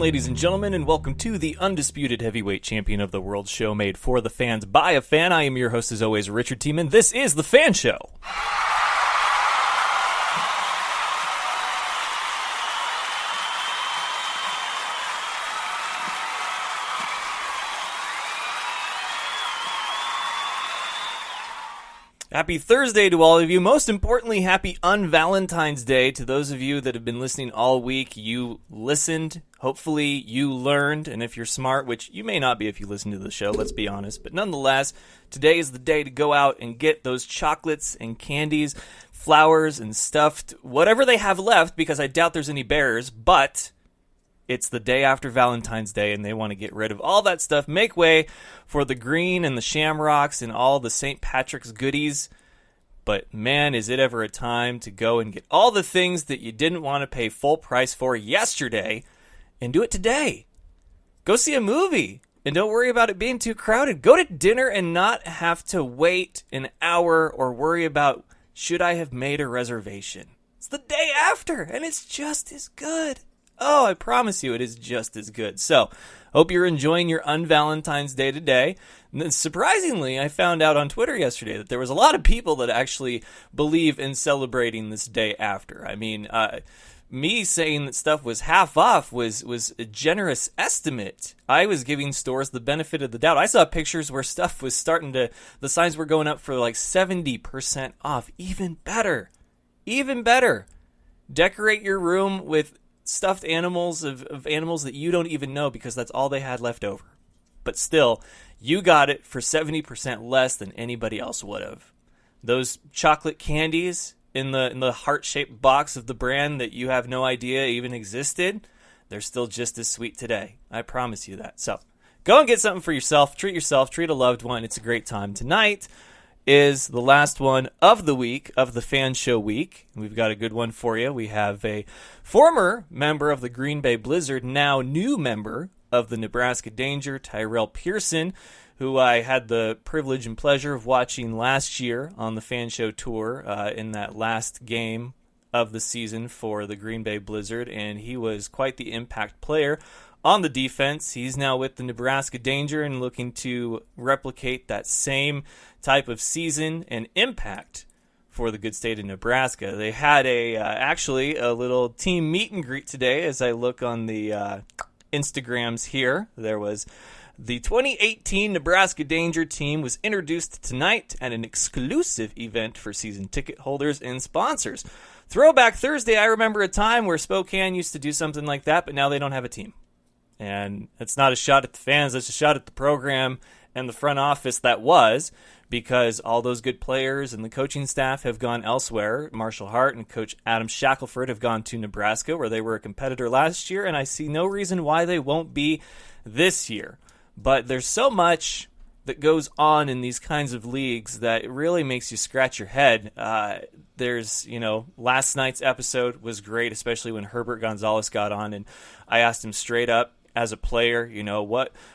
ladies and gentlemen, and welcome to the undisputed heavyweight champion of the world show made for the fans by a fan. I am your host, as always, Richard Tiemann. This is the Fan Show. Happy Thursday to all of you. Most importantly, happy un-Valentine's Day to those of you that have been listening all week. You listened. Hopefully you learned. And if you're smart, which you may not be if you listen to the show, let's be honest. But nonetheless, today is the day to go out and get those chocolates and candies, flowers and stuffed, whatever they have left, because I doubt there's any bears. But it's the day after Valentine's Day, and they want to get rid of all that stuff, make way for the green and the shamrocks and all the St. Patrick's goodies. But man, is it ever a time to go and get all the things that you didn't want to pay full price for yesterday and do it today. Go see a movie and don't worry about it being too crowded. Go to dinner and not have to wait an hour or worry about, should I have made a reservation? It's the day after, and it's just as good. Oh, I promise you it is just as good. So, hope you're enjoying your un-Valentine's Day today. And then, surprisingly, I found out on Twitter yesterday that there was a lot of people that actually believe in celebrating this day after. I mean, me saying that stuff was half off was a generous estimate. I was giving stores the benefit of the doubt. I saw pictures where stuff was the signs were going up for like 70% off. Even better. Even better. Decorate your room with stuffed animals of animals that you don't even know, because that's all they had left over. But still, you got it for 70% less than anybody else would have. Those chocolate candies in the heart-shaped box of the brand that you have no idea even existed, they're still just as sweet today. I promise you that. So, go and get something for yourself, treat a loved one. It's a great time. Tonight is the last one of the week, of the Fan Show week. We've got a good one for you. We have a former member of the Green Bay Blizzard, now new member of the Nebraska Danger, Tyrell Pearson, who I had the privilege and pleasure of watching last year on the Fan Show tour in that last game of the season for the Green Bay Blizzard, and he was quite the impact player on the defense. He's now with the Nebraska Danger and looking to replicate that same type of season and impact for the good state of Nebraska. They had actually a little team meet and greet today. As I look on the Instagrams here, there was the 2018 Nebraska Danger team was introduced tonight at an exclusive event for season ticket holders and sponsors. Throwback Thursday, I remember a time where Spokane used to do something like that, but now they don't have a team. And it's not a shot at the fans, it's a shot at the program and the front office that was, because all those good players and the coaching staff have gone elsewhere. Marshall Hart and Coach Adam Shackelford have gone to Nebraska, where they were a competitor last year, and I see no reason why they won't be this year. But there's so much that goes on in these kinds of leagues that it really makes you scratch your head. Last night's episode was great, especially when Herbert Gonzalez got on, and I asked him straight up, as a player,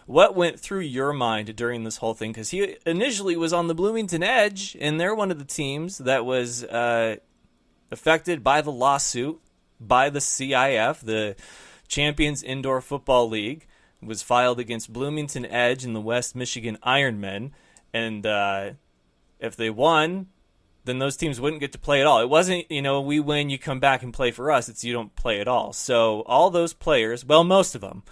what went through your mind during this whole thing? Because he initially was on the Bloomington Edge, and they're one of the teams that was affected by the lawsuit by the CIF, the Champions Indoor Football League, was filed against Bloomington Edge and the West Michigan Ironmen, and if they won, then those teams wouldn't get to play at all. It wasn't, we win, you come back and play for us. It's you don't play at all. So all those players, well, most of them,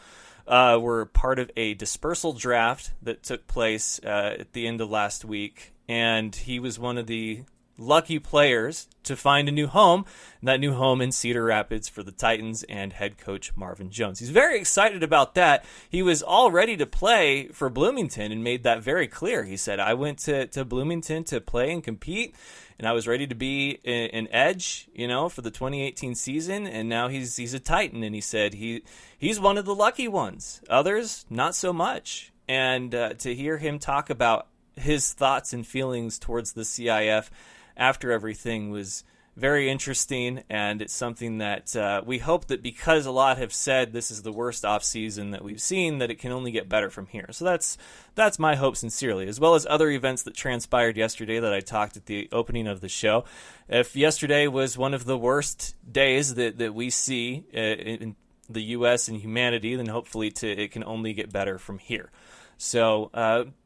were part of a dispersal draft that took place at the end of last week, and he was one of the lucky players to find a new home, and that new home in Cedar Rapids for the Titans and head coach Marvin Jones. He's very excited about that. He was all ready to play for Bloomington and made that very clear. He said, I went to Bloomington to play and compete, and I was ready to be an edge, for the 2018 season, and now he's a Titan, and he said he's one of the lucky ones. Others, not so much. And to hear him talk about his thoughts and feelings towards the CIF after everything was very interesting, and it's something that we hope that, because a lot have said this is the worst offseason that we've seen, that it can only get better from here. So that's my hope sincerely, as well as other events that transpired yesterday that I talked at the opening of the show. If yesterday was one of the worst days that we see the U.S. and humanity, then hopefully it can only get better from here. So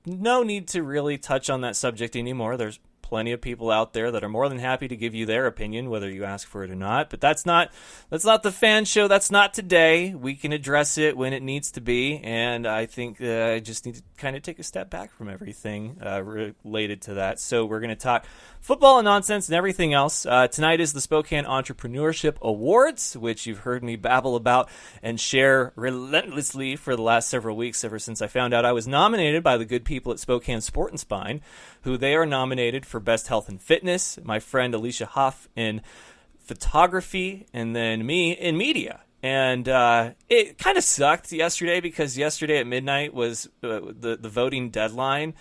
no need to really touch on that subject anymore. There's plenty of people out there that are more than happy to give you their opinion, whether you ask for it or not. But that's not the F.A.N show. That's not today. We can address it when it needs to be, and I think I just need to kind of take a step back from everything related to that. So we're going to talk football and nonsense and everything else. Tonight is the Spokane Entrepreneurship Awards, which you've heard me babble about and share relentlessly for the last several weeks, ever since I found out I was nominated by the good people at Spokane Sport and Spine, who they are nominated for Best Health and Fitness, my friend Alicia Hoff in photography, and then me in media. And it kind of sucked yesterday, because yesterday at midnight was the voting deadline,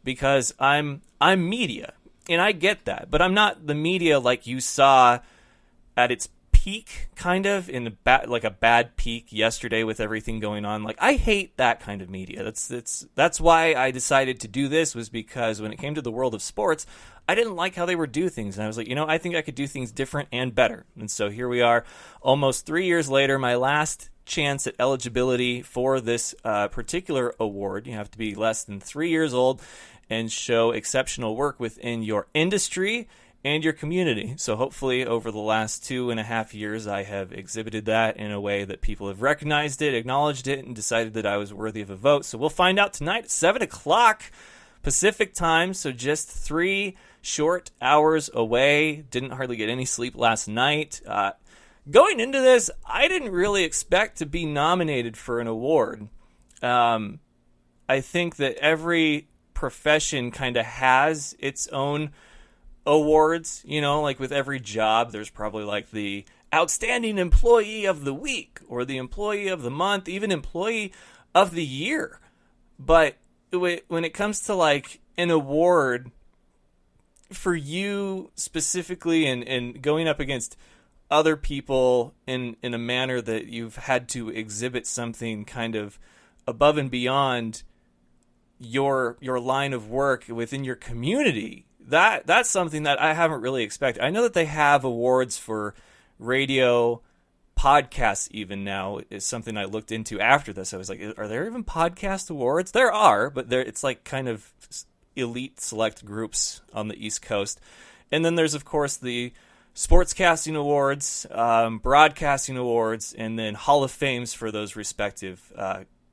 because I'm media. And I get that, but I'm not the media like you saw at its peak, kind of, in like a bad peak yesterday with everything going on. Like, I hate that kind of media. That's why I decided to do this, was because when it came to the world of sports, I didn't like how they were doing things. And I was like, I think I could do things different and better. And so here we are, almost 3 years later, my last chance at eligibility for this particular award. You have to be less than 3 years old and show exceptional work within your industry and your community. So hopefully over the last 2.5 years, I have exhibited that in a way that people have recognized it, acknowledged it, and decided that I was worthy of a vote. So we'll find out tonight at 7 o'clock Pacific time, so just 3 short hours away. Didn't hardly get any sleep last night. Going into this, I didn't really expect to be nominated for an award. I think that every profession kind of has its own awards, like with every job, there's probably like the outstanding employee of the week, or the employee of the month, even employee of the year. But when it comes to like an award for you specifically, and going up against other people in a manner that you've had to exhibit something kind of above and beyond your line of work within your community, that's something that I haven't really expected. I know that they have awards for radio, podcasts even now, is something I looked into after this. I was like, are there even podcast awards? There are, but it's like kind of elite select groups on the East Coast. And then there's, of course, the sportscasting awards, broadcasting awards, and then Hall of Fames for those respective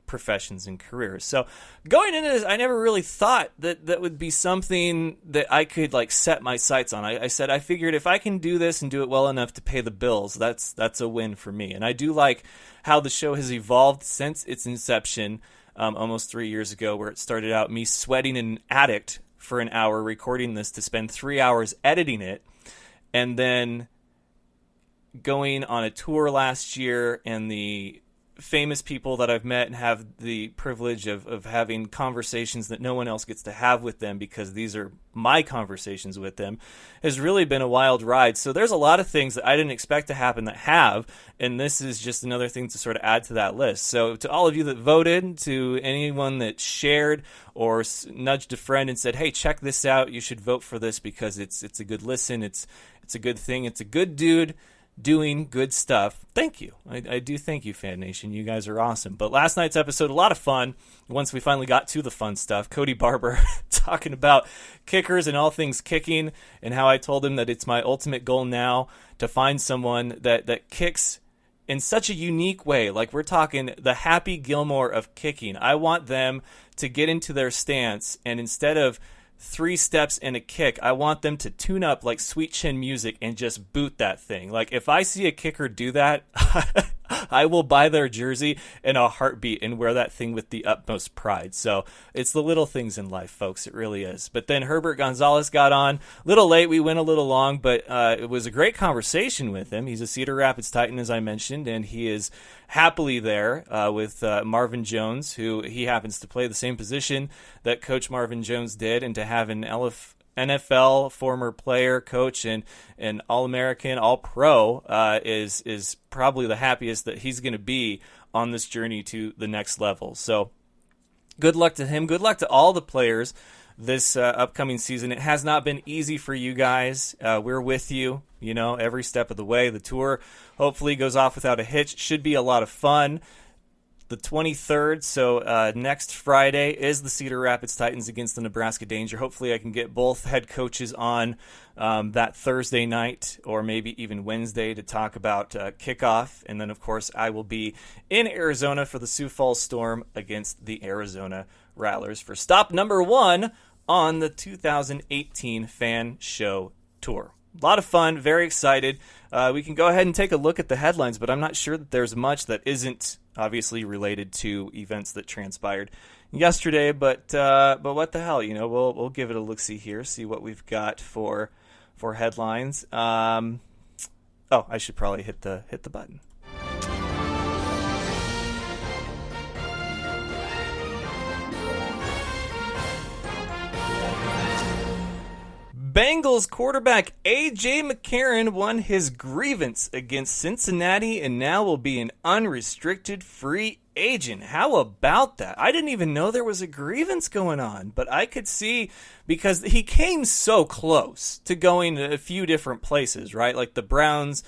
professions and careers. So going into this, I never really thought that would be something that I could like set my sights on. I said, I figured if I can do this and do it well enough to pay the bills, that's a win for me. And I do like how the show has evolved since its inception almost 3 years ago, where it started out me sweating in an attic for an hour recording this to spend 3 hours editing it, and then going on a tour last year, and the famous people that I've met and have the privilege of having conversations that no one else gets to have with them, because these are my conversations with them, has really been a wild ride. So there's a lot of things that I didn't expect to happen that have, and this is just another thing to sort of add to that list. So to all of you that voted, to anyone that shared or nudged a friend and said, hey, check this out, you should vote for this because it's a good listen, it's a good thing, it's a good dude doing good stuff. Thank you. I do thank you, Fan Nation. You guys are awesome. But last night's episode, a lot of fun. Once we finally got to the fun stuff, Cody Barber talking about kickers and all things kicking, and how I told him that it's my ultimate goal now to find someone that kicks in such a unique way. Like, we're talking the Happy Gilmore of kicking. I want them to get into their stance, and instead of 3 steps and a kick, I want them to tune up like Sweet Chin Music and just boot that thing. Like, if I see a kicker do that, I will buy their jersey in a heartbeat and wear that thing with the utmost pride. So it's the little things in life, folks. It really is. But then Herbert Gonzalez got on a little late. We went a little long, but it was a great conversation with him. He's a Cedar Rapids Titan, as I mentioned, and he is happily there with Marvin Jones, who he happens to play the same position that Coach Marvin Jones did, and to have an NFL former player, coach, and All-American, All-Pro is probably the happiest that he's going to be on this journey to the next level. So good luck to him. Good luck to all the players this upcoming season. It has not been easy for you guys. We're with you, every step of the way. The tour hopefully goes off without a hitch. Should be a lot of fun. The 23rd, so next Friday, is the Cedar Rapids Titans against the Nebraska Danger. Hopefully I can get both head coaches on that Thursday night or maybe even Wednesday to talk about kickoff. And then, of course, I will be in Arizona for the Sioux Falls Storm against the Arizona Rattlers for stop number 1 on the 2018 F.A.N. Show Tour. A lot of fun, very excited. We can go ahead and take a look at the headlines, but I'm not sure that there's much that isn't obviously related to events that transpired yesterday. But what the hell, we'll give it a look-see here, see what we've got for headlines. I should probably hit the button. Bengals quarterback A.J. McCarron won his grievance against Cincinnati and now will be an unrestricted free agent. How about that? I didn't even know there was a grievance going on, but I could see because he came so close to going to a few different places, right? Like the Browns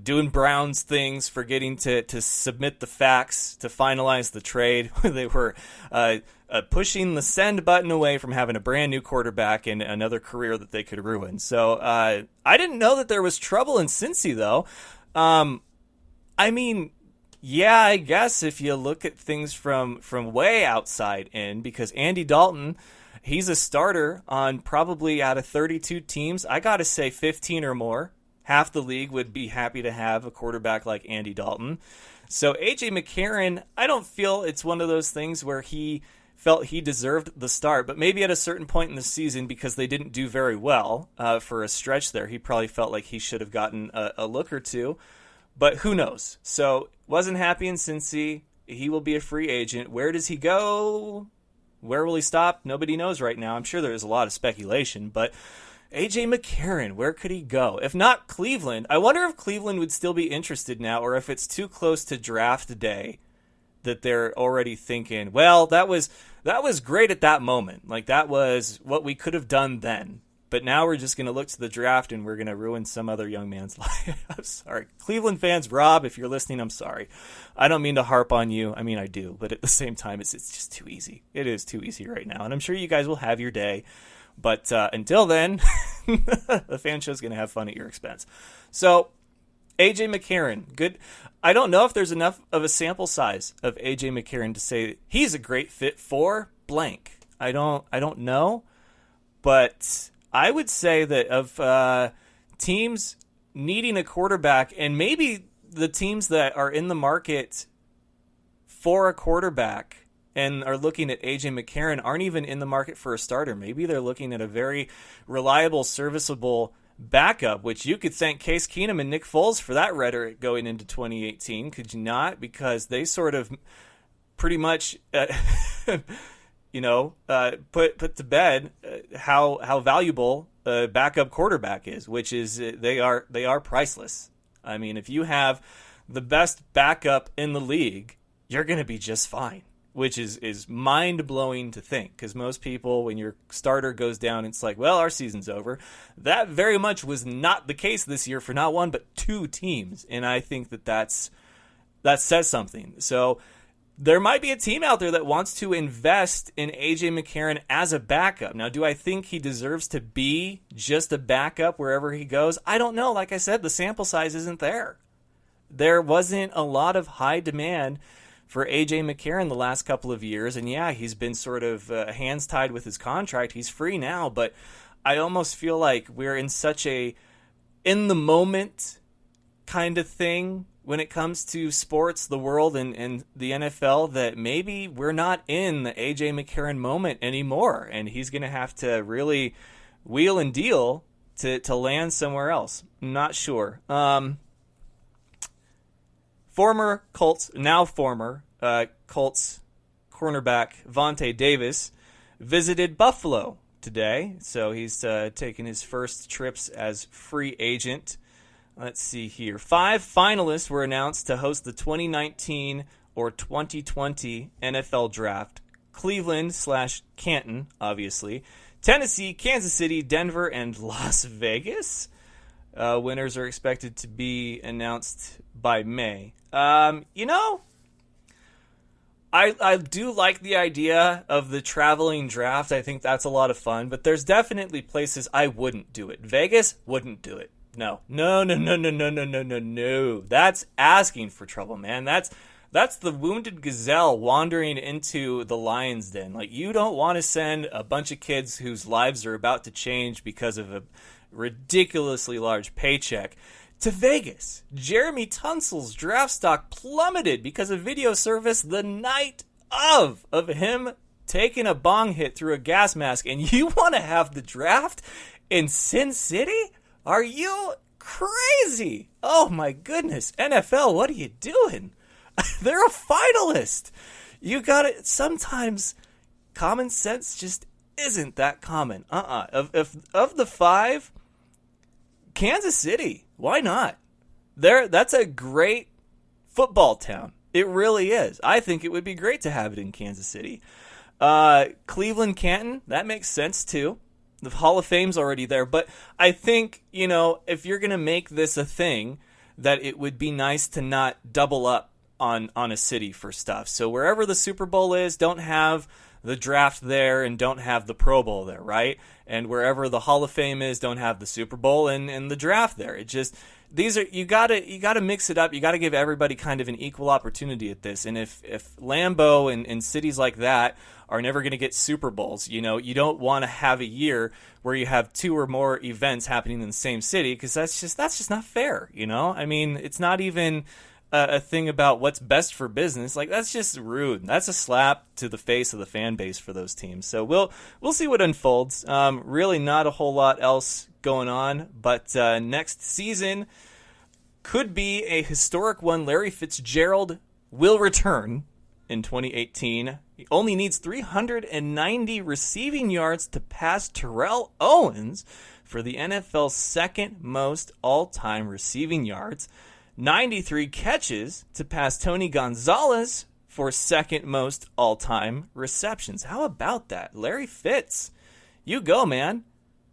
doing Browns things, forgetting to submit the facts to finalize the trade. They were pushing the send button away from having a brand new quarterback and another career that they could ruin. So I didn't know that there was trouble in Cincy, though. Yeah, I guess if you look at things from way outside in, because Andy Dalton, he's a starter on probably out of 32 teams. I got to say 15 or more. Half the league would be happy to have a quarterback like Andy Dalton. So A.J. McCarron, I don't feel it's one of those things where he felt he deserved the start, but maybe at a certain point in the season, because they didn't do very well for a stretch there, he probably felt like he should have gotten a look or two, but who knows? So wasn't happy in Cincy. He will be a free agent. Where does he go? Where will he stop? Nobody knows right now. I'm sure there's a lot of speculation, but A.J. McCarron, where could he go? If not Cleveland, I wonder if Cleveland would still be interested now, or if it's too close to draft day that they're already thinking, well, that was great at that moment. Like, that was what we could have done then. But now we're just going to look to the draft and we're going to ruin some other young man's life. I'm sorry. Cleveland fans, Rob, if you're listening, I'm sorry. I don't mean to harp on you. I mean, I do. But at the same time, it's just too easy. It is too easy right now. And I'm sure you guys will have your day. But until then, the F.A.N. Show is going to have fun at your expense. So, A.J. McCarron, good. I don't know if there's enough of a sample size of A.J. McCarron to say he's a great fit for blank. I don't know, but I would say that of teams needing a quarterback, and maybe the teams that are in the market for a quarterback and are looking at A.J. McCarron aren't even in the market for a starter. Maybe they're looking at a very reliable, serviceable backup, which you could thank Case Keenum and Nick Foles for that rhetoric going into 2018, could you not? Because they sort of pretty much, put to bed how valuable a backup quarterback is, which is they are priceless. I mean, if you have the best backup in the league, you're going to be just fine. Which is mind-blowing to think, because most people, when your starter goes down, it's like, well, our season's over. That very much was not the case this year for not one, but two teams, and I think that says something. So there might be a team out there that wants to invest in A.J. McCarron as a backup. Now, do I think he deserves to be just a backup wherever he goes? I don't know. Like I said, the sample size isn't there. There wasn't a lot of high demand for A.J. McCarron the last couple of years. And yeah, he's been sort of hands tied with his contract. He's free now, but I almost feel like we're in such a in-the-moment kind of thing when it comes to sports, the world, and the NFL, that maybe we're not in the A.J. McCarron moment anymore. And he's going to have to really wheel and deal to land somewhere else. Not sure. Former Colts cornerback Vontae Davis visited Buffalo today. So he's taking his first trips as free agent. Let's see here. 5 finalists were announced to host the 2019 or 2020 NFL Draft Cleveland/Canton, obviously. Tennessee, Kansas City, Denver, and Las Vegas. Winners are expected to be announced by May. I do like the idea of the traveling draft. I think that's a lot of fun, but there's definitely places I wouldn't do it. Vegas wouldn't do it. No. That's asking for trouble, man. That's the wounded gazelle wandering into the lion's den. Like, you don't want to send a bunch of kids whose lives are about to change because of a ridiculously large paycheck to Vegas. Jeremy Tunsil's draft stock plummeted because of video service the night of him taking a bong hit through a gas mask, and you want to have the draft in Sin City? Are you crazy? Oh my goodness. NFL, what are you doing? They're a finalist. You got it. Sometimes common sense just isn't that common. Of the 5, Kansas City, why not? That's a great football town. It really is. I think it would be great to have it in Kansas City. Cleveland, Canton, that makes sense too. The Hall of Fame's already there. But I think, if you're going to make this a thing, that it would be nice to not double up on a city for stuff. So wherever the Super Bowl is, don't have the draft there and don't have the Pro Bowl there, right? And wherever the Hall of Fame is, don't have the Super Bowl and the draft there. It just, you gotta mix it up. You gotta give everybody kind of an equal opportunity at this. And if Lambeau and cities like that are never going to get Super Bowls, you don't want to have a year where you have 2 or more events happening in the same city, because that's just not fair. I mean, it's not even a thing about what's best for business. Like, that's just rude. That's a slap to the face of the fan base for those teams. So we'll see what unfolds. Really not a whole lot else going on, but next season could be a historic one. Larry Fitzgerald will return in 2018. He only needs 390 receiving yards to pass Terrell Owens for the NFL's second most all-time receiving yards. 93 catches to pass Tony Gonzalez for second most all-time receptions. How about that? Larry Fitz, you go, man.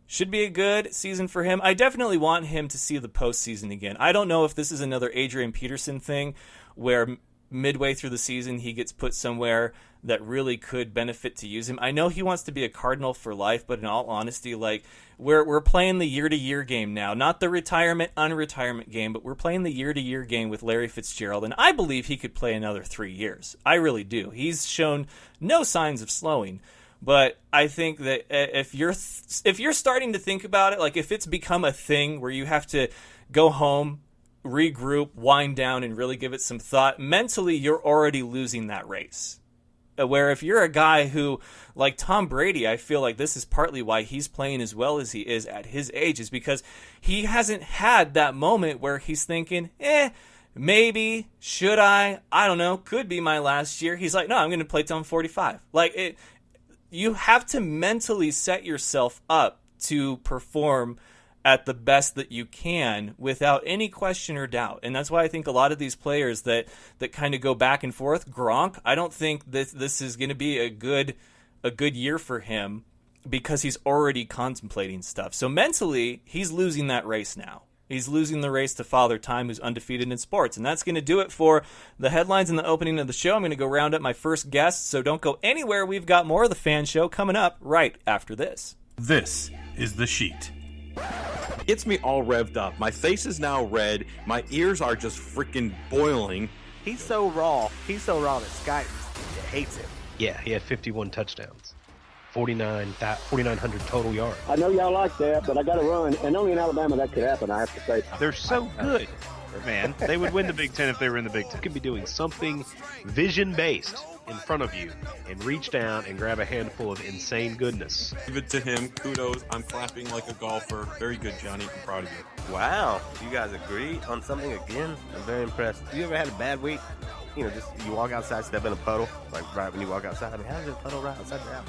Should be a good season for him. I definitely want him to see the postseason again. I don't know if this is another Adrian Peterson thing where midway through the season he gets put somewhere that really could benefit to use him. I know he wants to be a Cardinal for life, but in all honesty, like, we're playing the year-to-year game now, not the unretirement game, but we're playing the year-to-year game with Larry Fitzgerald, and I believe he could play another 3 years. I really do. He's shown no signs of slowing, but I think that if you're starting to think about it, like if it's become a thing where you have to go home, regroup, wind down, and really give it some thought, mentally you're already losing that race. Where if you're a guy who, like Tom Brady, I feel like this is partly why he's playing as well as he is at his age, is because he hasn't had that moment where he's thinking, maybe, should I don't know, could be my last year. He's like, no, I'm going to play till I'm 45. Like, you have to mentally set yourself up to perform at the best that you can without any question or doubt. And that's why I think a lot of these players that kind of go back and forth, Gronk, I don't think this is going to be a good year for him because he's already contemplating stuff. So mentally, he's losing that race now. He's losing the race to Father Time, who's undefeated in sports. And that's going to do it for the headlines and the opening of the show. I'm going to go round up my first guest, so don't go anywhere. We've got more of the Fan Show coming up right after this. This is The Sheet. Gets me all revved up. My face is now red. My ears are just freaking boiling. He's so raw that Skype hates him. Yeah, he had 51 touchdowns, 4,900 total yards. I know y'all like that, but I got to run. And only in Alabama that could happen, I have to say. They're so good, man. They would win the Big Ten if they were in the Big Ten. You could be doing something vision-based in front of you and reach down and grab a handful of insane goodness. Give it to him. Kudos. I'm clapping like a golfer. Very good, Johnny. I'm proud of you. Wow. You guys agree on something again? I'm very impressed. Have you ever had a bad week? Just you walk outside, step in a puddle, like right when you walk outside. I mean, how does a puddle right outside your house?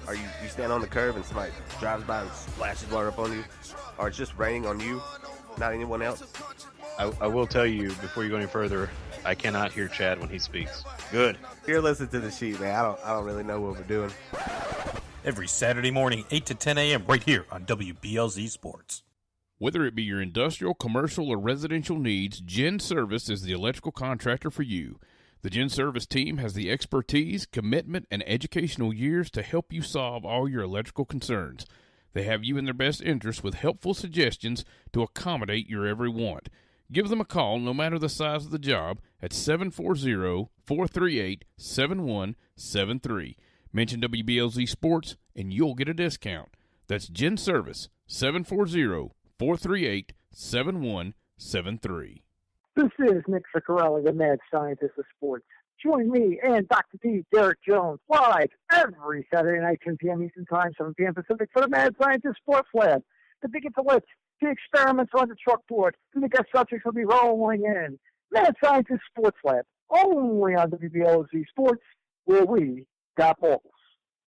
Or you stand on the curb and somebody drives by and splashes water up on you? Or it's just raining on you, not anyone else? I will tell you, before you go any further, I cannot hear Chad when he speaks. Good. You're listening to the sheet, man. I don't really know what we're doing. Every Saturday morning, 8 to 10 a.m. right here on WBLZ Sports. Whether it be your industrial, commercial, or residential needs, Gen Service is the electrical contractor for you. The Gen Service team has the expertise, commitment, and educational years to help you solve all your electrical concerns. They have you in their best interest with helpful suggestions to accommodate your every want. Give them a call, no matter the size of the job, at 740-438-7173. Mention WBLZ Sports, and you'll get a discount. That's Gen Service, 740-438-7173. This is Nick Ciccarelli, the mad scientist of sports. Join me and Dr. D, Derek Jones, live every Saturday night, 10 p.m. Eastern Time, 7 p.m. Pacific, for the Mad Scientist Sports Lab. The big intellects, the experiments on the chalkboard, and the guest subjects will be rolling in. Mad Scientist Sports Lab, only on WBLZ Sports, where we got balls.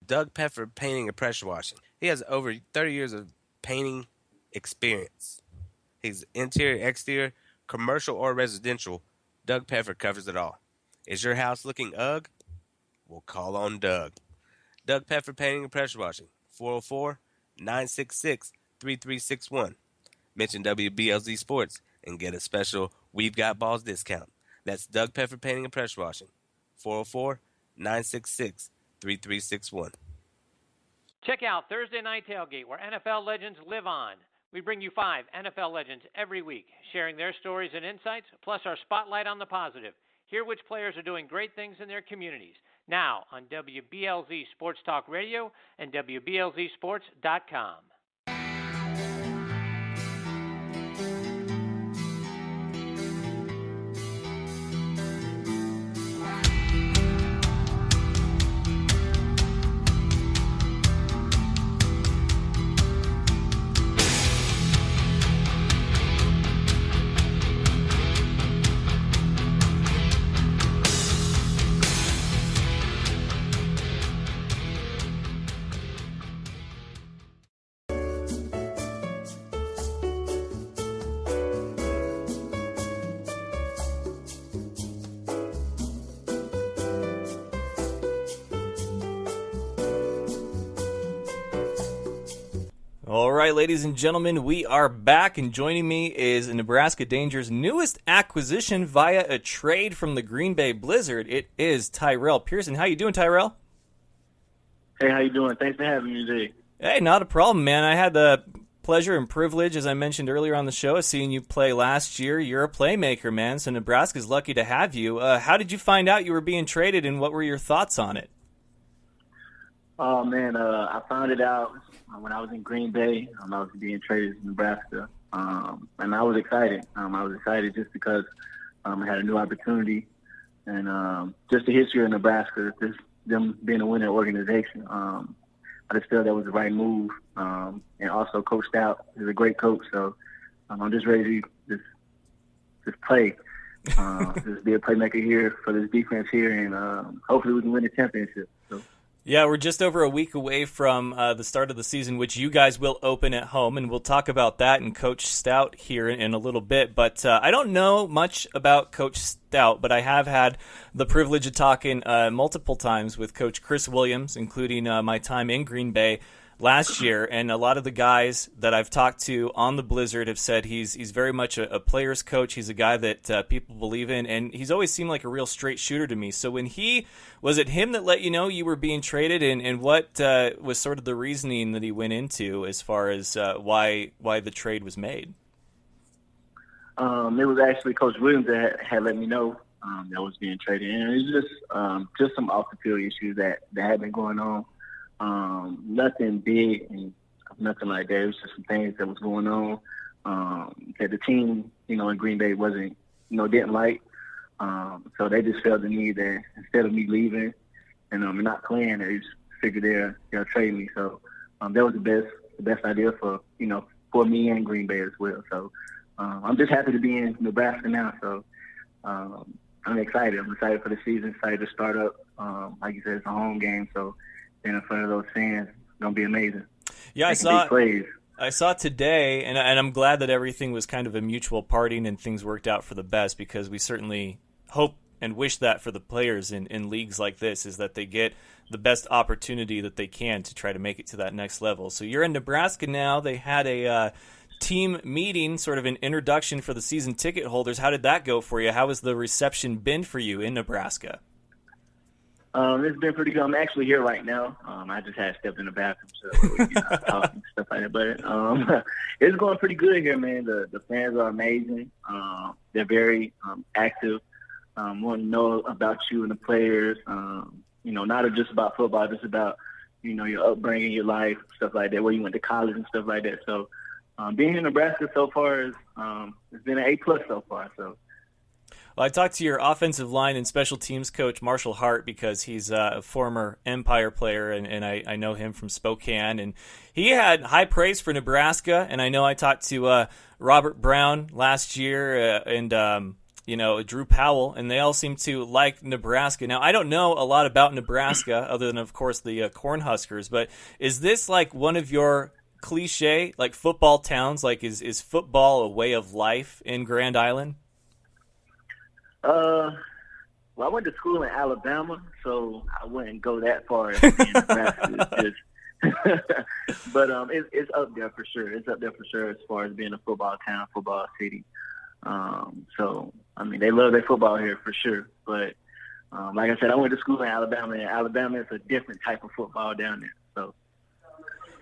Doug Peffer Painting and Pressure Washing. He has over 30 years of painting experience. He's interior, exterior, commercial, or residential. Doug Peffer covers it all. Is your house looking ugh? We'll call on Doug. Doug Peffer Painting and Pressure Washing, 404-966-3361. Mention WBLZ Sports and get a special We've Got Balls discount. That's Doug Peffer Painting and Pressure Washing, 404-966-3361. Check out Thursday Night Tailgate, where NFL legends live on. We bring you 5 NFL legends every week, sharing their stories and insights, plus our spotlight on the positive. Hear which players are doing great things in their communities. Now on WBLZ Sports Talk Radio and WBLZSports.com. All right, ladies and gentlemen, we are back, and joining me is Nebraska Danger's newest acquisition via a trade from the Green Bay Blizzard. It is Tyrell Pearson. How you doing, Tyrell? Hey, how you doing? Thanks for having me today. Hey, not a problem, man. I had the pleasure and privilege, as I mentioned earlier on the show, of seeing you play last year. You're a playmaker, man, so Nebraska's lucky to have you. How did you find out you were being traded, and what were your thoughts on it? Oh, man, I found it out when I was in Green Bay. I was being traded to Nebraska, and I was excited. I was excited just because I had a new opportunity, and just the history of Nebraska, just them being a winning organization. I just felt that was the right move, and also Coach Stout is a great coach, so I'm just ready to just play, just be a playmaker here for this defense here, and hopefully we can win the championship. So. Yeah, we're just over a week away from the start of the season, which you guys will open at home, and we'll talk about that and Coach Stout here in a little bit. But I don't know much about Coach Stout, but I have had the privilege of talking multiple times with Coach Chris Williams, including my time in Green Bay last year, and a lot of the guys that I've talked to on the Blizzard have said he's very much a player's coach. He's a guy that people believe in, and he's always seemed like a real straight shooter to me. So was it him that let you know you were being traded, and what was sort of the reasoning that he went into as far as why the trade was made? It was actually Coach Williams that had let me know that I was being traded, and it was just some off the field issues that had been going on. Nothing big and nothing like that. It was just some things that was going on that the team, in Green Bay wasn't, didn't like. So they just felt the need that instead of me leaving and not playing, they just figured they'll trade me. So that was the best idea for me and Green Bay as well. So I'm just happy to be in Nebraska now. So I'm excited. I'm excited for the season. Excited to start up. Like you said, it's a home game, so. In front of those fans, it's going to be amazing. Yeah, I saw today, and I'm glad that everything was kind of a mutual parting and things worked out for the best, because we certainly hope and wish that for the players in leagues like this, is that they get the best opportunity that they can to try to make it to that next level. So you're in Nebraska now. They had a team meeting, sort of an introduction for the season ticket holders. How did that go for you? How has the reception been for you in Nebraska? It's been pretty good. I'm actually here right now. I just had stepped in the bathroom, so we can talk and stuff like that. But it's going pretty good here, man. The fans are amazing. They're very active. Want to know about you and the players. Not just about football, just about your upbringing, your life, stuff like that. Where you went to college and stuff like that. So being here in Nebraska so far is it's been an A+ so far. So. Well, I talked to your offensive line and special teams coach, Marshall Hart, because he's a former Empire player, and I know him from Spokane. And he had high praise for Nebraska. And I know I talked to Robert Brown last year and Drew Powell, and they all seem to like Nebraska. Now, I don't know a lot about Nebraska other than, of course, the Cornhuskers, but is this like one of your cliche, like, football towns? Like, is football a way of life in Grand Island? Well, I went to school in Alabama, so I wouldn't go that far in Nebraska. But it's up there for sure. It's up there for sure as far as being a football town, football city. So, I mean, they love their football here for sure. But like I said, I went to school in Alabama, and Alabama is a different type of football down there. So.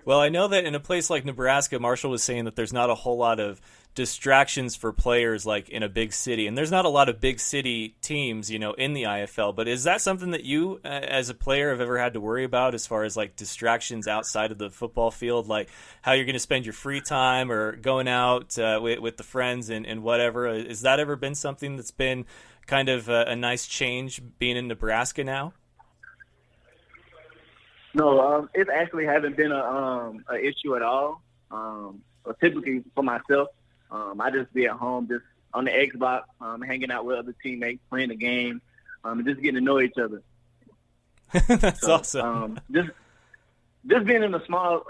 Well, I know that in a place like Nebraska, Marshall was saying that there's not a whole lot of distractions for players like in a big city. And there's not a lot of big city teams, in the IFL. But is that something that you, as a player, have ever had to worry about as far as like distractions outside of the football field, like how you're going to spend your free time or going out with the friends and whatever? Has that ever been something that's been kind of a nice change being in Nebraska now? No, it actually hasn't been an issue at all. Typically for myself, I just be at home, just on the Xbox, hanging out with other teammates, playing the game, and just getting to know each other. That's awesome. Just being in a small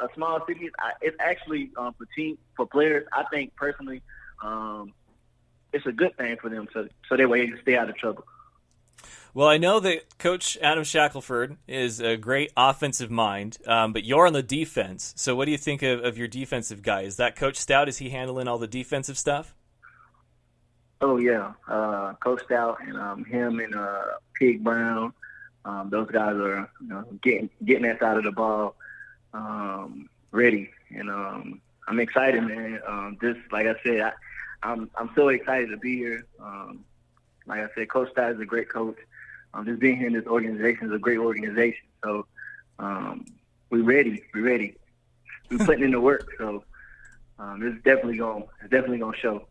city, it's actually for players. I think personally, it's a good thing for them, so that way they can stay out of trouble. Well, I know that Coach Adam Shackelford is a great offensive mind, but you're on the defense. So what do you think of your defensive guy? Is that Coach Stout? Is he handling all the defensive stuff? Oh, yeah. Coach Stout and him and Pig Brown, those guys are getting that side of the ball ready. And I'm excited, man. Just like I said, I'm so excited to be here. Like I said, Coach Stout is a great coach. Just being here in this organization is a great organization. So we're ready. We're putting in the work. So it's definitely gonna show.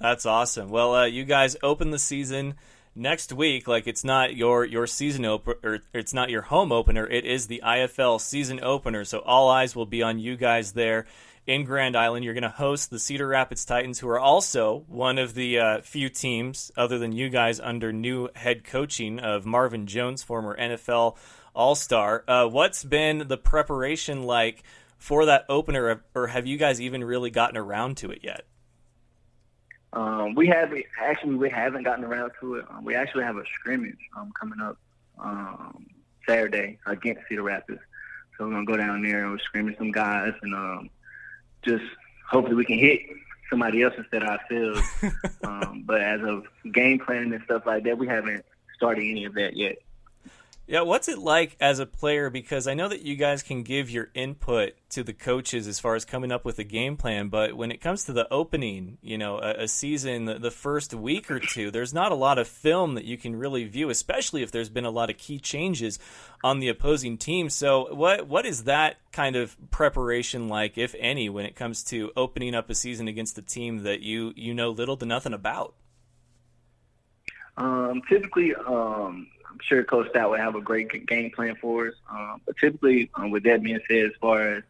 That's awesome. Well, you guys open the season next week. Like, it's not your season opener, or it's not your home opener. It is the IFL season opener. So all eyes will be on you guys there in Grand Island. You're going to host the Cedar Rapids Titans, who are also one of the few teams, other than you guys, under new head coaching of Marvin Jones, former NFL All-Star. What's been the preparation like for that opener, or have you guys even really gotten around to it yet? We haven't gotten around to it. We actually have a scrimmage coming up Saturday against Cedar Rapids. So we're going to go down there and we'll scrimmage some guys and just hopefully we can hit somebody else instead of ourselves. But as of game planning and stuff like that, we haven't started any of that yet. Yeah, what's it like as a player? Because I know that you guys can give your input to the coaches as far as coming up with a game plan, but when it comes to the opening, a season, the first week or two, there's not a lot of film that you can really view, especially if there's been a lot of key changes on the opposing team. So what is that kind of preparation like, if any, when it comes to opening up a season against a team that you know little to nothing about? Typically, I'm sure Coach Stout would have a great game plan for us. But typically, with that being said, as far as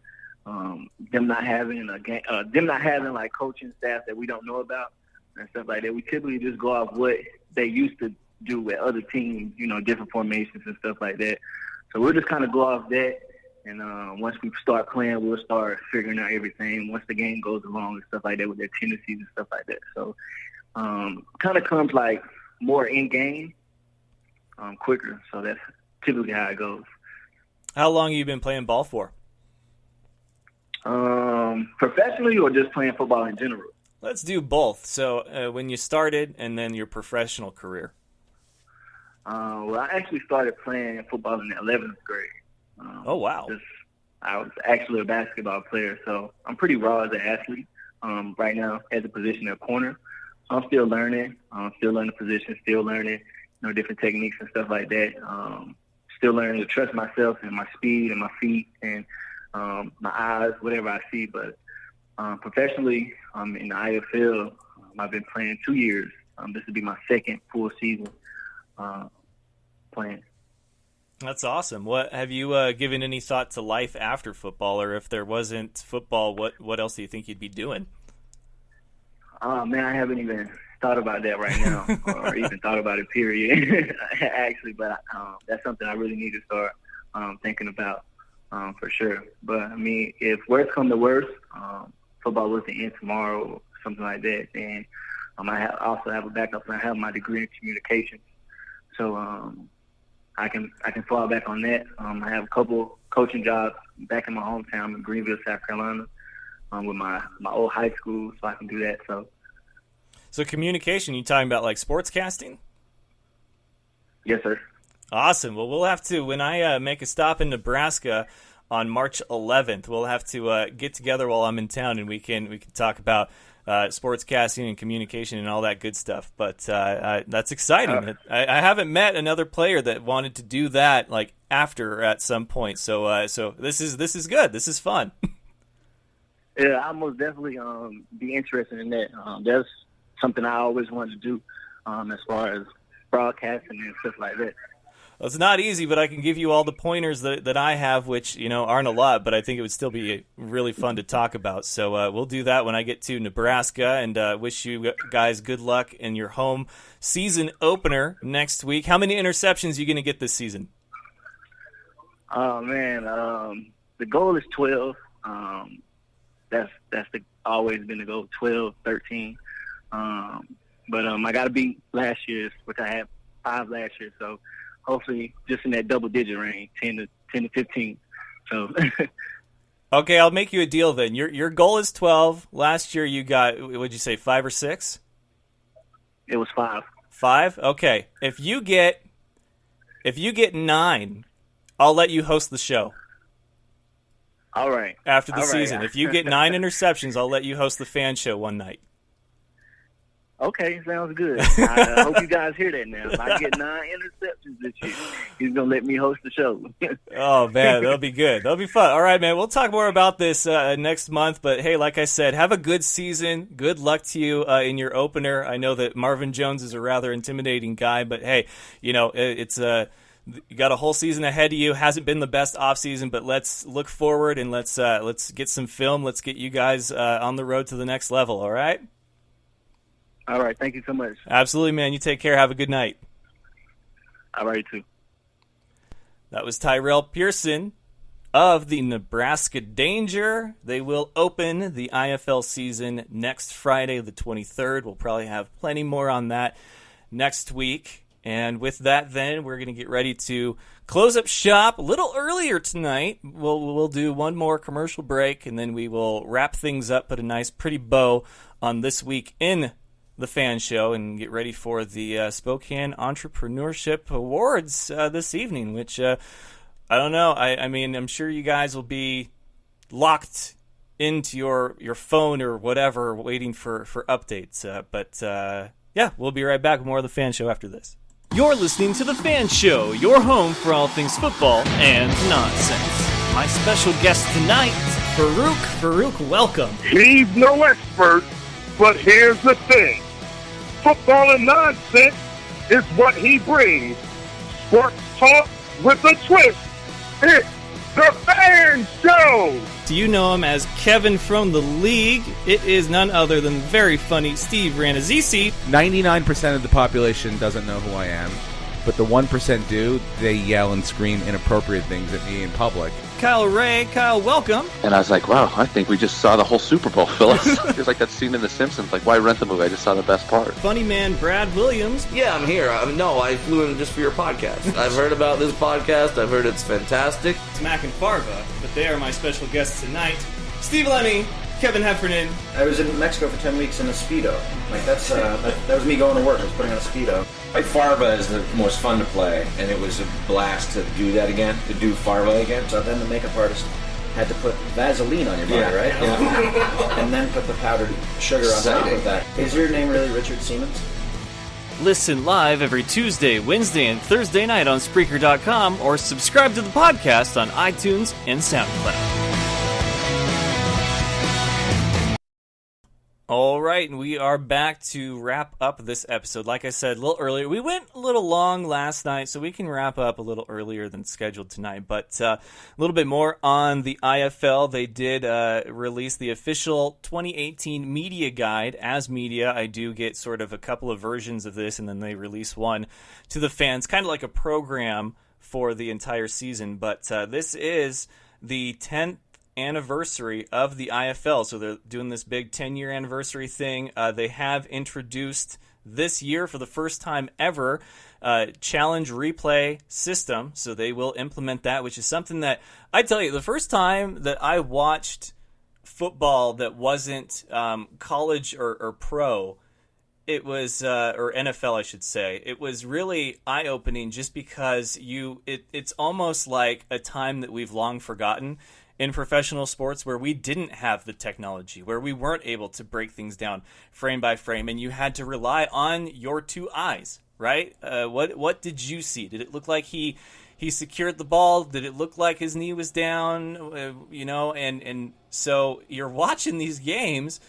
them not having like coaching staff that we don't know about and stuff like that, we typically just go off what they used to do with other teams, different formations and stuff like that. So we'll just kind of go off that, and once we start playing, we'll start figuring out everything. Once the game goes along and stuff like that with their tendencies and stuff like that. So kind of comes like more in game quicker. So that's typically how it goes. How long have you been playing ball for? Professionally or just playing football in general? Let's do both. So when you started and then your professional career. Well, I actually started playing football in the 11th grade. Oh, wow. I was actually a basketball player, so I'm pretty raw as an athlete right now as a position at corner. So I'm still learning, positions, still learning, different techniques and stuff like that. Still learning to trust myself and my speed and my feet and my eyes, whatever I see. But professionally, in the IFL, I've been playing 2 years. This will be my second full season playing. That's awesome. What have you given any thought to life after football, or if there wasn't football, what else do you think you'd be doing? Man, I haven't even thought about that right now, or even thought about it, period, actually. But that's something I really need to start thinking about for sure. But, I mean, if worse come to worse, football was to end tomorrow or something like that, then I also have a backup plan. I have my degree in communication. So I can fall back on that. I have a couple coaching jobs back in my hometown in Greenville, South Carolina, with my old high school, so I can do that. So communication, you talking about like sportscasting? Yes, sir. Awesome. Well, we'll have to, when I make a stop in Nebraska on March 11th, we'll have to get together while I'm in town, and we can talk about sportscasting and communication and all that good stuff. But that's exciting. I haven't met another player that wanted to do that like after at some point. So this is good. This is fun. Yeah, I most definitely be interested in that. That's something I always wanted to do as far as broadcasting and stuff like that. Well, it's not easy, but I can give you all the pointers that I have, which aren't a lot, but I think it would still be really fun to talk about. So we'll do that when I get to Nebraska, and wish you guys good luck in your home season opener next week. How many interceptions are you going to get this season? Oh, man, the goal is 12. That's always been the goal, 12, 13. But I got to beat last year's, which I had 5 last year. So hopefully just in that double-digit range, 10 to 15. So. Okay, I'll make you a deal then. Your goal is 12. Last year you got, what'd you say, 5 or 6? It was 5. 5? Okay. If you get 9, I'll let you host the show. All right. After the season. If you get 9 interceptions, I'll let you host the Fan Show one night. Okay, sounds good. I hope you guys hear that now. If I get 9 interceptions this year, he's going to let me host the show. Oh, man, that'll be good. That'll be fun. All right, man, we'll talk more about this next month. But, hey, like I said, have a good season. Good luck to you in your opener. I know that Marvin Jones is a rather intimidating guy, but, hey, it's you got a whole season ahead of you. Hasn't been the best offseason, but let's look forward and let's get some film. Let's get you guys on the road to the next level, all right? All right. Thank you so much. Absolutely, man. You take care. Have a good night. All right, too. That was Tyrell Pearson of the Nebraska Danger. They will open the IFL season next Friday, the 23rd. We'll probably have plenty more on that next week. And with that, then, we're going to get ready to close up shop a little earlier tonight. We'll do one more commercial break, and then we will wrap things up, put a nice, pretty bow on this week in the Fan Show, and get ready for the Spokane Entrepreneurship Awards this evening, which I don't know. I mean, I'm sure you guys will be locked into your phone or whatever, waiting for updates. But yeah, we'll be right back with more of the Fan Show after this. You're listening to the Fan Show, your home for all things football and nonsense. My special guest tonight, Farouk. Farouk, welcome. He's no expert, but here's the thing. Football and nonsense is what he brings. Sports talk with a twist. It's the Fan Show. Do you know him as Kevin from the League? It is none other than very funny Steve Ranazisi. 99% of the population doesn't know who I am, but the 1% do. They yell and scream inappropriate things at me in public. Kyle Ray. Kyle, welcome. And I was like, wow, I think we just saw the whole Super Bowl, Phyllis. It's like that scene in The Simpsons. Like, why rent the movie? I just saw the best part. Funny man Brad Williams. Yeah, I'm here. No, I flew in just for your podcast. I've heard about this podcast. I've heard it's fantastic. It's Mac and Farva, but they are my special guests tonight. Steve Lemmy, Kevin Heffernan. I was in Mexico for 10 weeks in a Speedo. Like, that was me going to work. I was putting on a Speedo. Farva is the most fun to play, and it was a blast to do that again, to do Farva again. So then the makeup artist had to put Vaseline on your body, right? Yeah. And then put the powdered sugar on top of that. Is your name really Richard Siemens? Listen live every Tuesday, Wednesday, and Thursday night on Spreaker.com or subscribe to the podcast on iTunes and SoundCloud. All right, and we are back to wrap up this episode. Like I said a little earlier, we went a little long last night, so we can wrap up a little earlier than scheduled tonight. But a little bit more on the IFL. They did release the official 2018 media guide. As media, I do get sort of a couple of versions of this, and then they release one to the fans, kind of like a program for the entire season. But this is the 10th anniversary of the IFL, so they're doing this big 10-year anniversary thing. They have introduced this year for the first time ever challenge replay system, so they will implement that, which is something that I tell you, the first time that I watched football that wasn't college or pro, it was or NFL I should say, it was really eye-opening just because it's almost like a time that we've long forgotten in professional sports, where we didn't have the technology, where we weren't able to break things down frame by frame, and you had to rely on your two eyes, right? What did you see? Did it look like he secured the ball? Did it look like his knee was down? And so you're watching these games,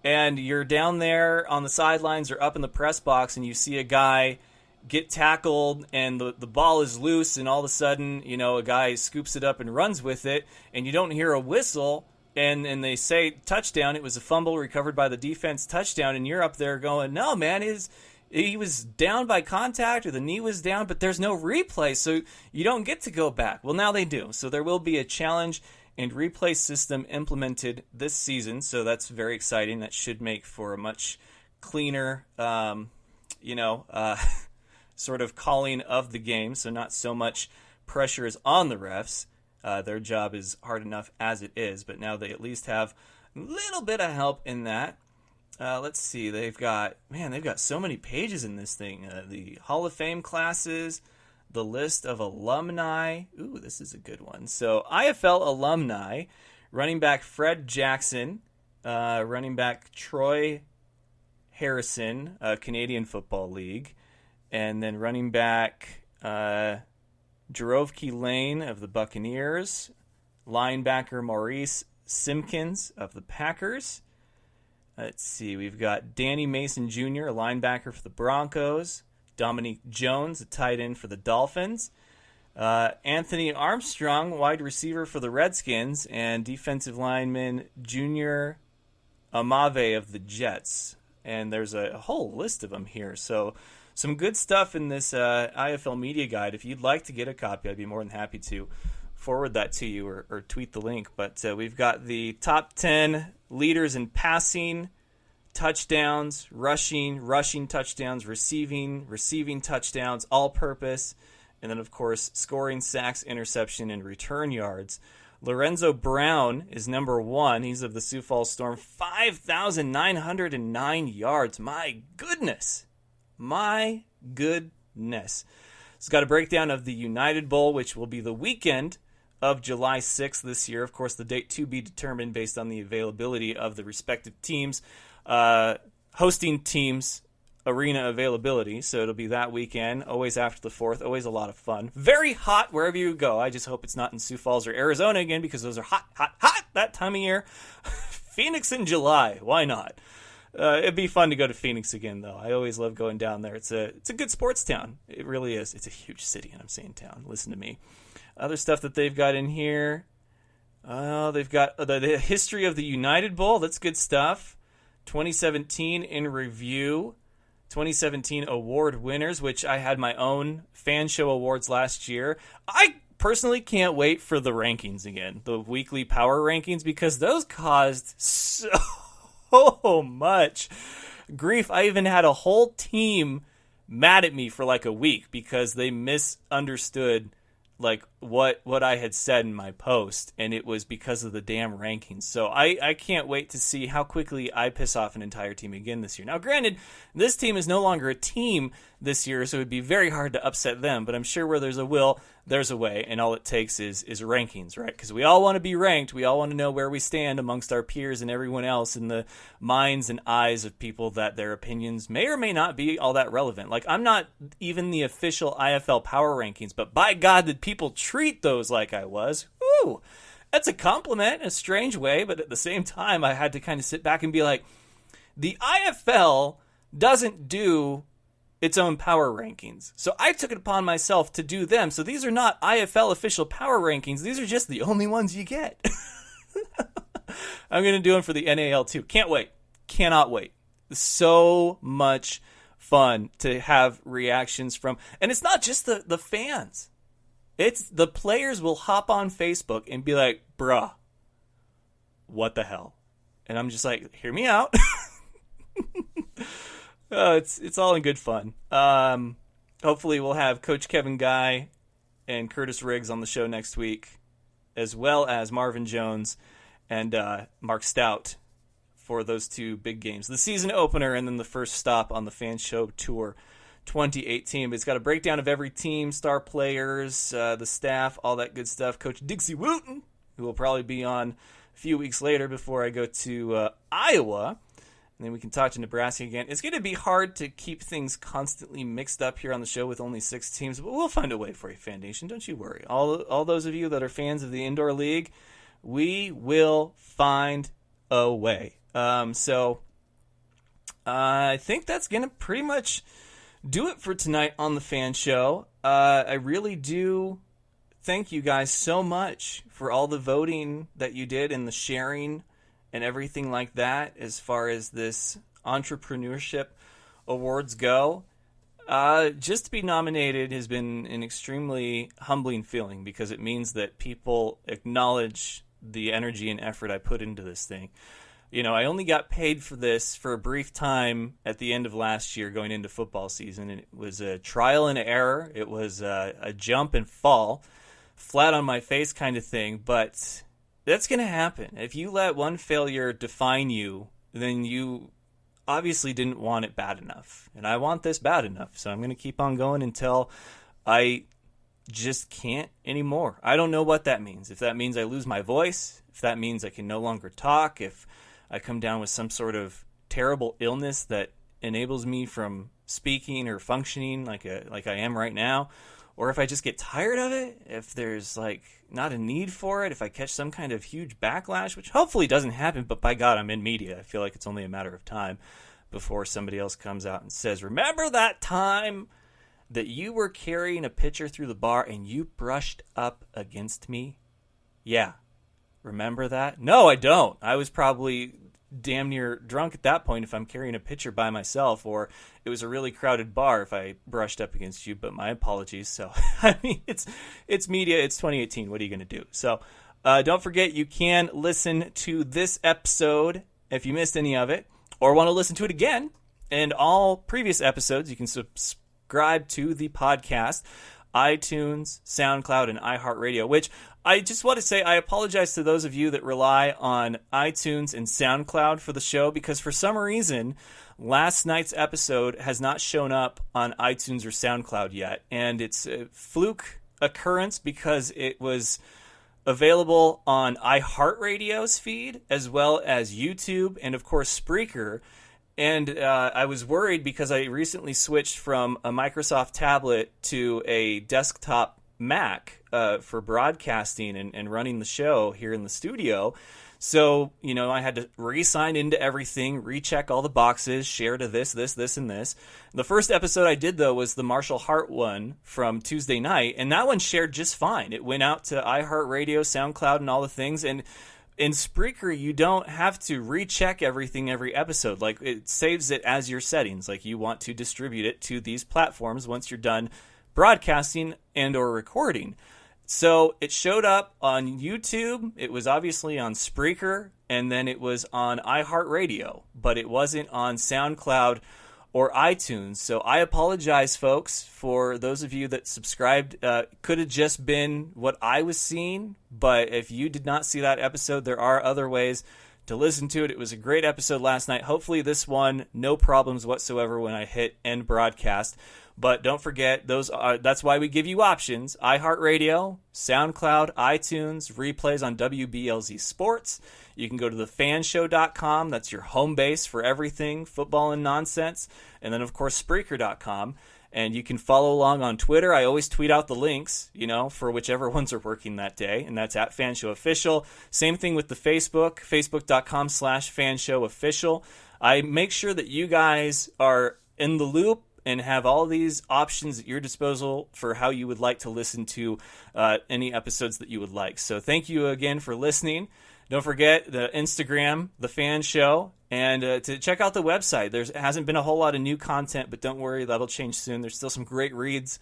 and you're down there on the sidelines or up in the press box, and you see a guy get tackled and the ball is loose, and all of a sudden, a guy scoops it up and runs with it, and you don't hear a whistle, and they say touchdown. It was a fumble recovered by the defense, touchdown, and you're up there going, no, man, he was down by contact, or the knee was down, but there's no replay, so you don't get to go back. Well, now they do. So there will be a challenge and replay system implemented this season, so that's very exciting. That should make for a much cleaner, sort of calling of the game, so not so much pressure is on the refs. Their job is hard enough as it is, but now they at least have a little bit of help in that. Let's see, they've got so many pages in this thing. The Hall of Fame classes, the list of alumni. Ooh, this is a good one. So IFL Alumni, running back Fred Jackson, running back Troy Harrison, Canadian Football League, and then running back Jerovke Lane of the Buccaneers, linebacker Maurice Simpkins of the Packers. Let's see, we've got Danny Mason Jr., a linebacker for the Broncos, Dominique Jones, a tight end for the Dolphins, Anthony Armstrong, wide receiver for the Redskins, and defensive lineman Junior Amave of the Jets. And there's a whole list of them here, so some good stuff in this IFL Media Guide. If you'd like to get a copy, I'd be more than happy to forward that to you or tweet the link. But we've got the top 10 leaders in passing, touchdowns, rushing touchdowns, receiving touchdowns, all-purpose, and then, of course, scoring, sacks, interception, and return yards. Lorenzo Brown is number 1. He's of the Sioux Falls Storm, 5,909 yards. My goodness. My goodness. It's got a breakdown of the United Bowl, which will be the weekend of July 6th this year. Of course, the date to be determined based on the availability of the respective teams, hosting teams' arena availability. So it'll be that weekend, always after the 4th, always a lot of fun. Very hot wherever you go. I just hope it's not in Sioux Falls or Arizona again, because those are hot that time of year. Phoenix in July, why not? It'd be fun to go to Phoenix again, though. I always love going down there. It's a good sports town. It really is. It's a huge city, and I'm saying town. Listen to me. Other stuff that they've got in here. They've got the history of the United Bowl. That's good stuff. 2017 in review. 2017 award winners, which I had my own fan show awards last year. I personally can't wait for the rankings again, the weekly power rankings, because those caused so much grief. I even had a whole team mad at me for like a week because they misunderstood like what I had said in my post, and it was because of the damn rankings. So I can't wait to see how quickly I piss off an entire team again this year. Now, granted, this team is no longer a team this year, so it would be very hard to upset them, but I'm sure where there's a will, there's a way, and all it takes is rankings, right? Because we all want to be ranked. We all want to know where we stand amongst our peers and everyone else in the minds and eyes of people that their opinions may or may not be all that relevant. Like, I'm not even the official IFL power rankings, but by God, did people treat those like I was. Ooh, that's a compliment in a strange way, but at the same time, I had to kind of sit back and be like, the IFL doesn't do its own power rankings. So I took it upon myself to do them. So these are not IFL official power rankings. These are just the only ones you get. I'm going to do them for the NAL too. Can't wait. Cannot wait. So much fun to have reactions from. And it's not just the fans. It's the players will hop on Facebook and be like, bruh, what the hell? And I'm just like, hear me out. It's all in good fun. Hopefully we'll have Coach Kevin Guy and Curtis Riggs on the show next week, as well as Marvin Jones and Mark Stout for those two big games. The season opener and then the first stop on the Fan Show Tour 2018. But it's got a breakdown of every team, star players, the staff, all that good stuff. Coach Dixie Wooten, who will probably be on a few weeks later before I go to Iowa. And then we can talk to Nebraska again. It's going to be hard to keep things constantly mixed up here on the show with only 6 teams, but we'll find a way for you, Fan Nation. Don't you worry. All those of you that are fans of the Indoor League, we will find a way. So I think that's going to pretty much do it for tonight on the Fan Show. I really do thank you guys so much for all the voting that you did and the sharing and everything like that as far as this Entrepreneurship Awards go. Just to be nominated has been an extremely humbling feeling because it means that people acknowledge the energy and effort I put into this thing. You know, I only got paid for this for a brief time at the end of last year going into football season, and it was a trial and error. It was a jump and fall, flat on my face kind of thing, but that's going to happen. If you let one failure define you, then you obviously didn't want it bad enough. And I want this bad enough, so I'm going to keep on going until I just can't anymore. I don't know what that means. If that means I lose my voice, if that means I can no longer talk, if I come down with some sort of terrible illness that enables me from speaking or functioning like I am right now, or if I just get tired of it, if there's like not a need for it, if I catch some kind of huge backlash, which hopefully doesn't happen, but by God, I'm in media. I feel like it's only a matter of time before somebody else comes out and says, remember that time that you were carrying a pitcher through the bar and you brushed up against me? Yeah. Remember that? No, I don't. I was probably damn near drunk at that point if I'm carrying a pitcher by myself, or it was a really crowded bar if I brushed up against you, but my apologies. So, I mean, it's media. It's 2018. What are you going to do? So, don't forget you can listen to this episode if you missed any of it or want to listen to it again. And all previous episodes, you can subscribe to the podcast, iTunes, SoundCloud, and iHeartRadio, which I just want to say I apologize to those of you that rely on iTunes and SoundCloud for the show, because for some reason, last night's episode has not shown up on iTunes or SoundCloud yet. And it's a fluke occurrence because it was available on iHeartRadio's feed as well as YouTube and, of course, Spreaker. And I was worried because I recently switched from a Microsoft tablet to a desktop Mac for broadcasting and running the show here in the studio. So, you know, I had to re-sign into everything, recheck all the boxes, share to this, and this. The first episode I did, though, was the Marshall Hart one from Tuesday night, and that one shared just fine. It went out to iHeartRadio, SoundCloud, and all the things, and in Spreaker, you don't have to recheck everything every episode. Like, it saves it as your settings. Like, you want to distribute it to these platforms once you're done broadcasting and or recording. So it showed up on YouTube. It was obviously on Spreaker, and then it was on iHeartRadio, but it wasn't on SoundCloud or iTunes. So I apologize, folks, for those of you that subscribed. Could have just been what I was seeing, but if you did not see that episode, there are other ways to listen to it. It was a great episode last night. Hopefully this one, no problems whatsoever when I hit end broadcast. But don't forget, that's why we give you options: iHeartRadio, SoundCloud, iTunes, replays on WBLZ Sports. You can go to thefanshow.com. That's your home base for everything football and nonsense. And then, of course, Spreaker.com. And you can follow along on Twitter. I always tweet out the links, for whichever ones are working that day. And that's at FanShowOfficial. Same thing with the Facebook, facebook.com/FanShowOfficial. I make sure that you guys are in the loop and have all these options at your disposal for how you would like to listen to any episodes that you would like. So thank you again for listening. Don't forget the Instagram, The Fan Show, and to check out the website. There hasn't been a whole lot of new content, but don't worry, that'll change soon. There's still some great reads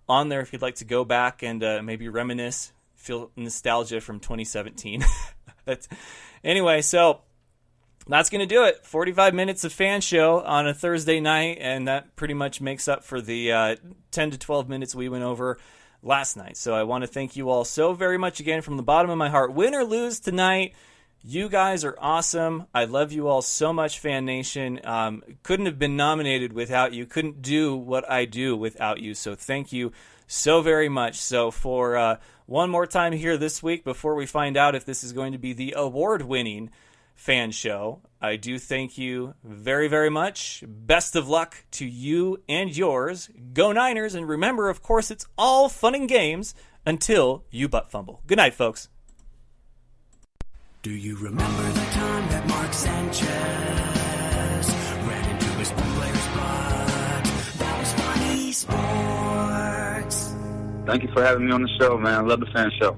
on there if you'd like to go back and maybe reminisce, feel nostalgia from 2017. Anyway, so that's going to do it. 45 minutes of Fan Show on a Thursday night, and that pretty much makes up for the 10 to 12 minutes we went over last night. So I want to thank you all so very much again from the bottom of my heart. Win or lose tonight, you guys are awesome. I love you all so much, Fan Nation. Couldn't have been nominated without you. Couldn't do what I do without you. So thank you so very much. So for one more time here this week, before we find out if this is going to be the award-winning Fan Show, I do thank you very, very much. Best of luck to you and yours. Go Niners, and remember, of course, it's all fun and games until you butt fumble. Good night, folks. Do you remember the time that Mark Sanchez ran into his player's butt? That was funny sports. Thank you for having me on the show, man. I love the Fan Show.